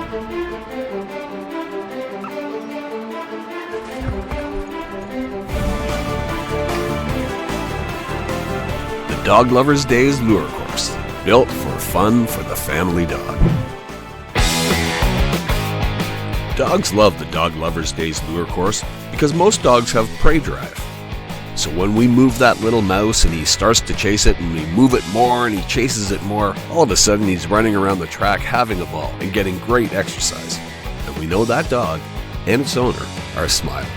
The Dog Lovers Days Lure Course, built for fun for the family dog. Dogs love the Dog Lovers Days Lure Course because most dogs have prey drive. So when we move that little mouse and he starts to chase it and we move it more and he chases it more, all of a sudden he's running around the track having a ball and getting great exercise. And we know that dog and its owner are smiling.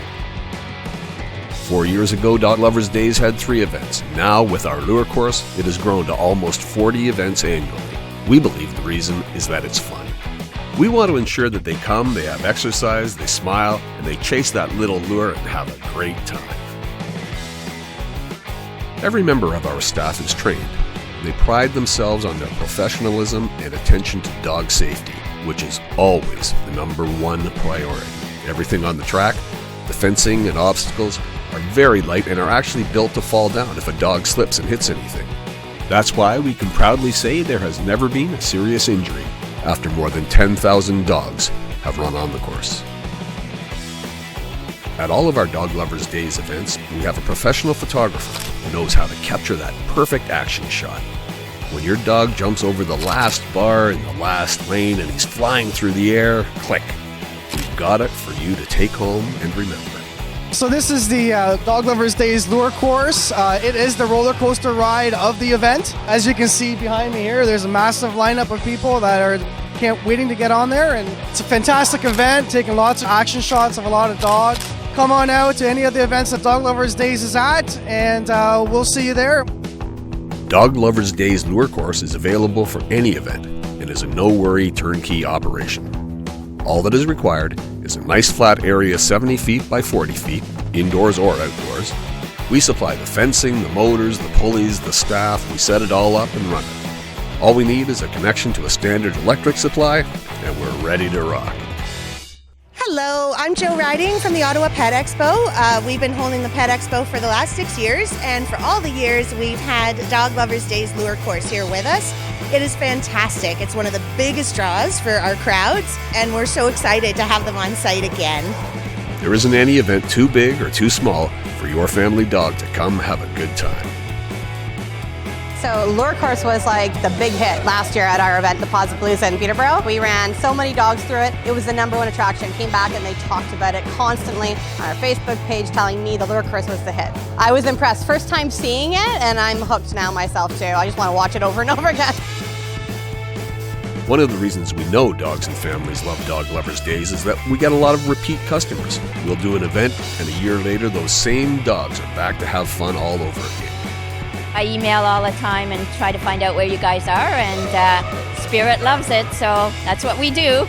4 years ago, Dog Lovers Days had 3 events. Now, with our lure course, it has grown to almost 40 events annually. We believe the reason is that it's fun. We want to ensure that they come, they have exercise, they smile, and they chase that little lure and have a great time. Every member of our staff is trained. They pride themselves on their professionalism and attention to dog safety, which is always the #1 priority. Everything on the track, the fencing and obstacles, are very light and are actually built to fall down if a dog slips and hits anything. That's why we can proudly say there has never been a serious injury after more than 10,000 dogs have run on the course. At all of our Dog Lovers Days events, we have a professional photographer who knows how to capture that perfect action shot. When your dog jumps over the last bar in the last lane and he's flying through the air, click. We've got it for you to take home and remember. So this is the Dog Lovers Days Lure Course. It is the roller coaster ride of the event. As you can see behind me here, there's a massive lineup of people that are waiting to get on there, and it's a fantastic event, taking lots of action shots of a lot of dogs. Come on out to any of the events that Dog Lovers Days is at, and we'll see you there. Dog Lovers Days Lure Course is available for any event and is a no-worry turnkey operation. All that is required is a nice flat area 70 feet by 40 feet, indoors or outdoors. We supply the fencing, the motors, the pulleys, the staff. We set it all up and run it. All we need is a connection to a standard electric supply, and we're ready to rock. Hello, I'm Jo Riding from the Ottawa Pet Expo. We've been holding the Pet Expo for the last 6 years, and for all the years we've had Dog Lovers Days Lure Course here with us. It is fantastic. It's one of the biggest draws for our crowds, and we're so excited to have them on site again. There isn't any event too big or too small for your family dog to come have a good time. So Lure Course was like the big hit last year at our event, the Paws-A-Palooza in Peterborough. We ran so many dogs through it. It was the #1 attraction. Came back and they talked about it constantly on our Facebook page, telling me the Lure Course was the hit. I was impressed. First time seeing it, and I'm hooked now myself too. I just want to watch it over and over again. One of the reasons we know dogs and families love Dog Lovers Days is that we get a lot of repeat customers. We'll do an event, and a year later, those same dogs are back to have fun all over again. I email all the time and try to find out where you guys are, and Spirit loves it, so that's what we do.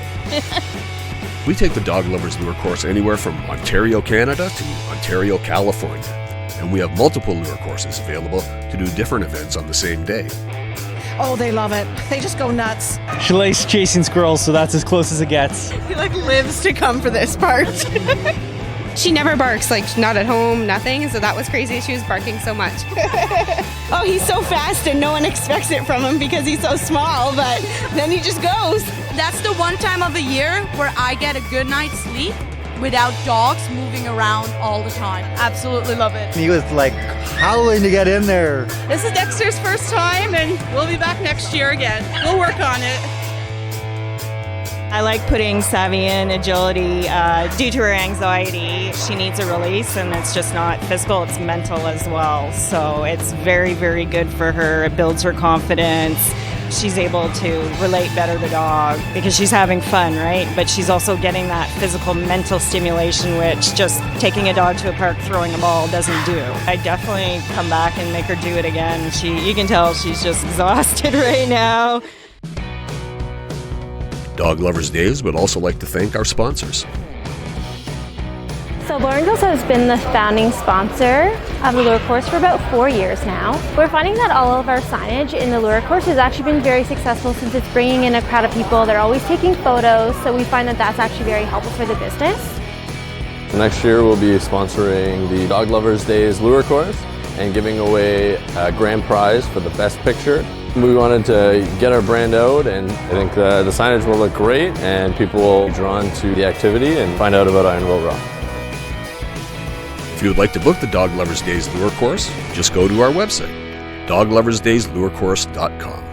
We take the Dog Lovers Lure Course anywhere from Ontario, Canada to Ontario, California. And we have multiple lure courses available to do different events on the same day. Oh, they love it. They just go nuts. She likes chasing squirrels, so that's as close as it gets. He lives to come for this part. She never barks, not at home, nothing. So that was crazy. She was barking so much. Oh, he's so fast and no one expects it from him because he's so small, but then he just goes. That's the one time of the year where I get a good night's sleep without dogs moving around all the time. Absolutely love it. He was howling to get in there. This is Dexter's first time, and we'll be back next year again. We'll work on it. I like putting Savvy in agility due to her anxiety. She needs a release, and it's just not physical, it's mental as well. So it's very, very good for her. It builds her confidence. She's able to relate better to the dog because she's having fun, right? But she's also getting that physical, mental stimulation, which just taking a dog to a park, throwing a ball doesn't do. I definitely come back and make her do it again. You can tell she's just exhausted right now. Dog Lovers Days would also like to thank our sponsors. So Lauren Girls has been the founding sponsor of the Lure Course for about 4 years now. We're finding that all of our signage in the Lure Course has actually been very successful since it's bringing in a crowd of people. They're always taking photos, so we find that that's actually very helpful for the business. Next year we'll be sponsoring the Dog Lovers Days Lure Course and giving away a grand prize for the best picture We wanted to get our brand out, and I think the signage will look great and people will be drawn to the activity and find out about Ironville Raw. If you would like to book the Dog Lovers Days Lure Course, just go to our website, dogloversdayslurecourse.com.